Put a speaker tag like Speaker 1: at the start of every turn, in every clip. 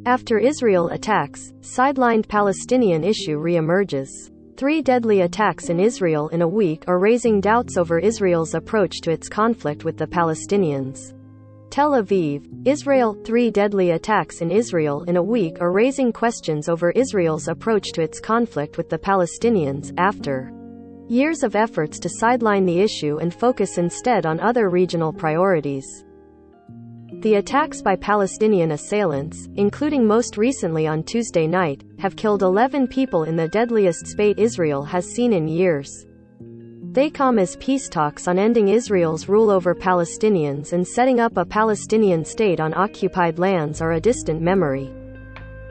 Speaker 1: After Israel attacks, sidelined Palestinian issue reemerges. 3 deadly attacks in Israel in a week are raising doubts over Israel's approach to its conflict with the Palestinians. Tel Aviv, Israel. 3 deadly attacks in Israel in a week are raising questions over Israel's approach to its conflict with the Palestinians, after years of efforts to sideline the issue and focus instead on other regional priorities. The attacks by Palestinian assailants, including most recently on Tuesday night, have killed 11 people in the deadliest spate Israel has seen in years. They come as peace talks on ending Israel's rule over Palestinians and setting up a Palestinian state on occupied lands are a distant memory.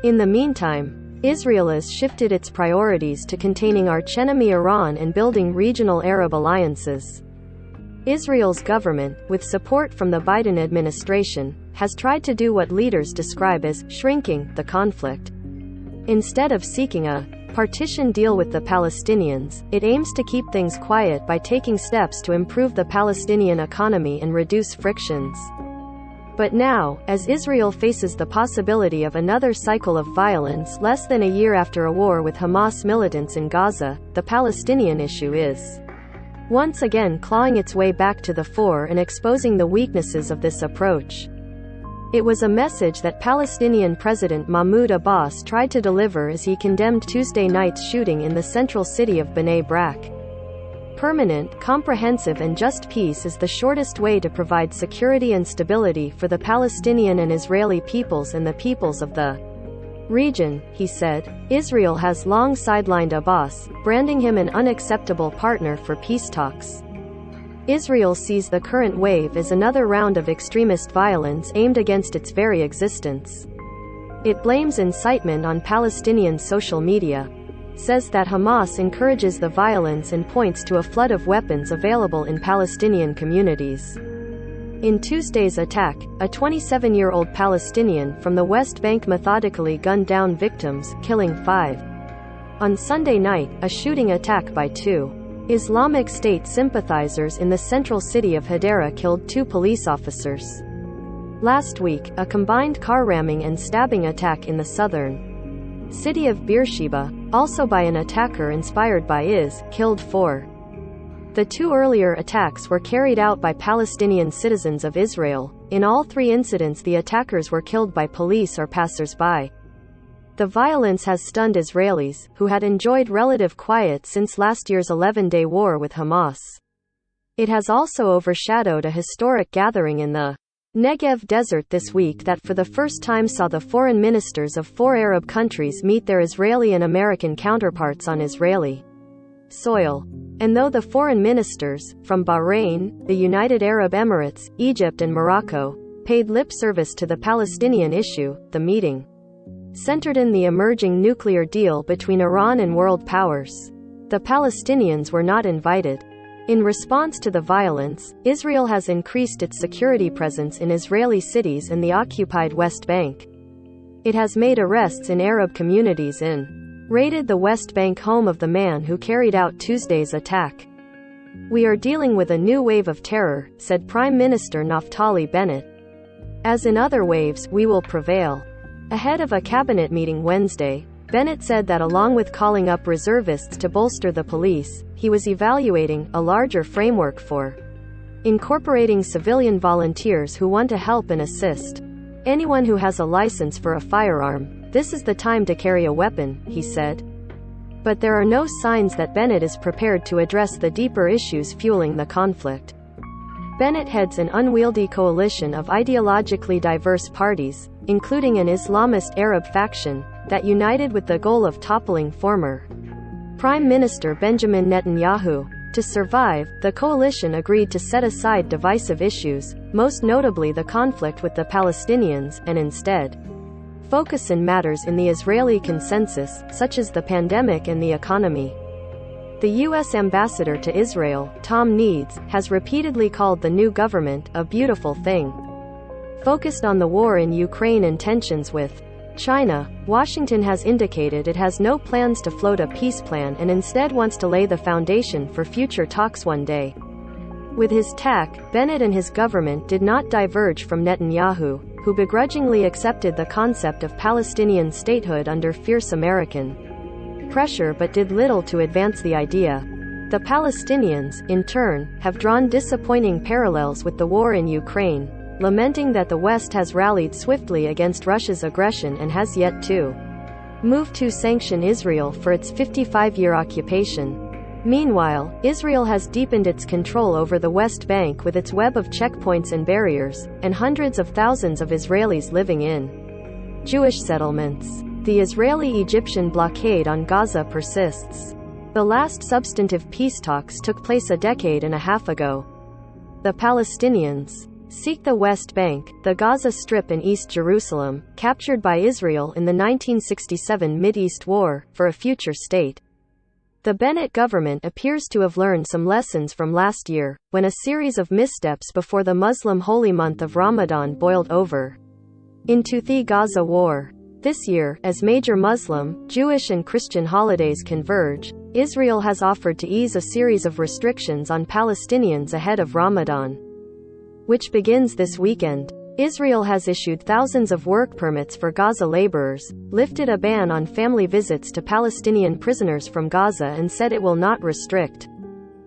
Speaker 1: In the meantime, Israel has shifted its priorities to containing archenemy Iran and building regional Arab alliances. Israel's government, with support from the Biden administration, has tried to do what leaders describe as shrinking the conflict. Instead of seeking a partition deal with the Palestinians, it aims to keep things quiet by taking steps to improve the Palestinian economy and reduce frictions. But now, as Israel faces the possibility of another cycle of violence less than a year after a war with Hamas militants in Gaza, the Palestinian issue is once again clawing its way back to the fore and exposing the weaknesses of this approach. It was a message that Palestinian President Mahmoud Abbas tried to deliver as he condemned Tuesday night's shooting in the central city of Bnei Brak. Permanent, comprehensive and just peace is the shortest way to provide security and stability for the Palestinian and Israeli peoples and the peoples of the region, he said. Israel has long sidelined Abbas, branding him an unacceptable partner for peace talks. Israel sees the current wave as another round of extremist violence aimed against its very existence. It blames incitement on Palestinian social media, says that Hamas encourages the violence and points to a flood of weapons available in Palestinian communities. In Tuesday's attack, a 27-year-old Palestinian from the West Bank methodically gunned down victims, killing 5. On Sunday night, a shooting attack by 2 Islamic State sympathizers in the central city of Hadera killed 2 police officers. Last week, a combined car ramming and stabbing attack in the southern city of Beersheba, also by an attacker inspired by IS, killed 4. The 2 earlier attacks were carried out by Palestinian citizens of Israel. In all 3 incidents the attackers were killed by police or passers-by. The violence has stunned Israelis, who had enjoyed relative quiet since last year's 11-day war with Hamas. It has also overshadowed a historic gathering in the Negev desert this week that for the first time saw the foreign ministers of 4 Arab countries meet their Israeli and American counterparts on Israeli soil. And though the foreign ministers, from Bahrain, the United Arab Emirates, Egypt and Morocco, paid lip service to the Palestinian issue, the meeting centered in the emerging nuclear deal between Iran and world powers. The Palestinians were not invited. In response to the violence, Israel has increased its security presence in Israeli cities and the occupied West Bank. It has made arrests in Arab communities and raided the West Bank, home of the man who carried out Tuesday's attack. "We are dealing with a new wave of terror," said Prime Minister Naftali Bennett. "As in other waves, we will prevail." Ahead of a cabinet meeting Wednesday, Bennett said that along with calling up reservists to bolster the police, he was evaluating a larger framework for incorporating civilian volunteers who want to help and assist anyone who has a license for a firearm. "This is the time to carry a weapon," he said. But there are no signs that Bennett is prepared to address the deeper issues fueling the conflict. Bennett heads an unwieldy coalition of ideologically diverse parties, including an Islamist Arab faction, that united with the goal of toppling former Prime Minister Benjamin Netanyahu. To survive, the coalition agreed to set aside divisive issues, most notably the conflict with the Palestinians, and instead focus on matters in the Israeli consensus, such as the pandemic and the economy. The U.S. ambassador to Israel, Tom Needs, has repeatedly called the new government a beautiful thing. Focused on the war in Ukraine and tensions with China, Washington has indicated it has no plans to float a peace plan and instead wants to lay the foundation for future talks one day. With his tack, Bennett and his government did not diverge from Netanyahu, who begrudgingly accepted the concept of Palestinian statehood under fierce American pressure but did little to advance the idea. The Palestinians, in turn, have drawn disappointing parallels with the war in Ukraine, lamenting that the West has rallied swiftly against Russia's aggression and has yet to move to sanction Israel for its 55-year occupation. Meanwhile, Israel has deepened its control over the West Bank with its web of checkpoints and barriers, and hundreds of thousands of Israelis living in Jewish settlements. The Israeli-Egyptian blockade on Gaza persists. The last substantive peace talks took place a decade and a half ago. The Palestinians seek the West Bank, the Gaza Strip and East Jerusalem, captured by Israel in the 1967 Mideast War, for a future state. The Bennett government appears to have learned some lessons from last year, when a series of missteps before the Muslim holy month of Ramadan boiled over into the Gaza War. This year, as major Muslim, Jewish and Christian holidays converge, Israel has offered to ease a series of restrictions on Palestinians ahead of Ramadan, which begins this weekend. Israel has issued thousands of work permits for Gaza laborers, lifted a ban on family visits to Palestinian prisoners from Gaza and said it will not restrict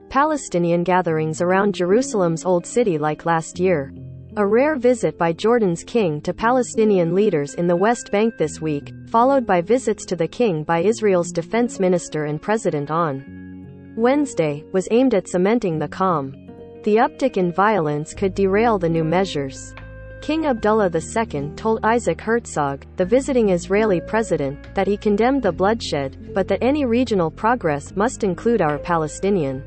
Speaker 1: Palestinian gatherings around Jerusalem's Old City like last year. A rare visit by Jordan's king to Palestinian leaders in the West Bank this week, followed by visits to the king by Israel's defense minister and president on Wednesday, was aimed at cementing the calm. The uptick in violence could derail the new measures. King Abdullah II told Isaac Herzog, the visiting Israeli president, that he condemned the bloodshed, but that any regional progress must include our Palestinian.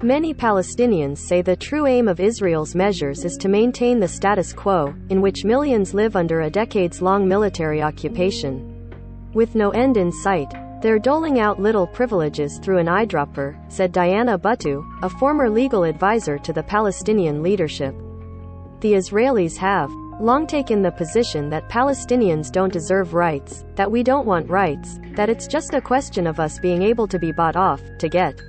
Speaker 1: Many Palestinians say the true aim of Israel's measures is to maintain the status quo, in which millions live under a decades-long military occupation with no end in sight. They're doling out little privileges through an eyedropper, said Diana Buttu, a former legal advisor to the Palestinian leadership. The Israelis have long taken the position that Palestinians don't deserve rights, that we don't want rights, that it's just a question of us being able to be bought off, to get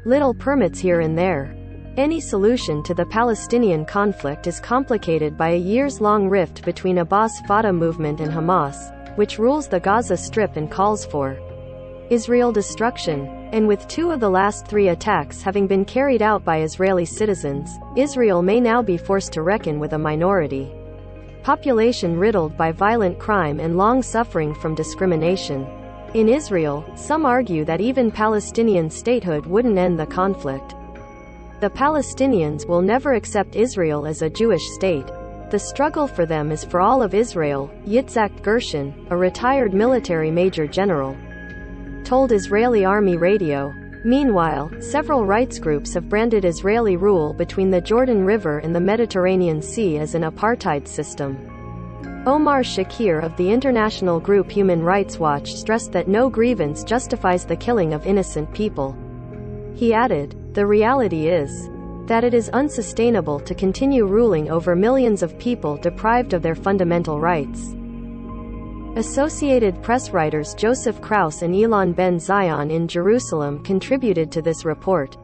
Speaker 1: little permits here and there. Any solution to the Palestinian conflict is complicated by a years-long rift between Abbas Fatah movement and Hamas, which rules the Gaza Strip and calls for Israel destruction. And with 2 of the last 3 attacks having been carried out by Israeli citizens, Israel may now be forced to reckon with a minority population riddled by violent crime and long suffering from discrimination. In Israel, some argue that even Palestinian statehood wouldn't end the conflict. The Palestinians will never accept Israel as a Jewish state. The struggle for them is for all of Israel, Yitzhak Gershon, a retired military major general, told Israeli Army Radio. Meanwhile, several rights groups have branded Israeli rule between the Jordan River and the Mediterranean Sea as an apartheid system. Omar Shakir of the international group Human Rights Watch stressed that no grievance justifies the killing of innocent people. He added, "The reality is that it is unsustainable to continue ruling over millions of people deprived of their fundamental rights." Associated Press writers Joseph Krauss and Elon Ben Zion in Jerusalem contributed to this report.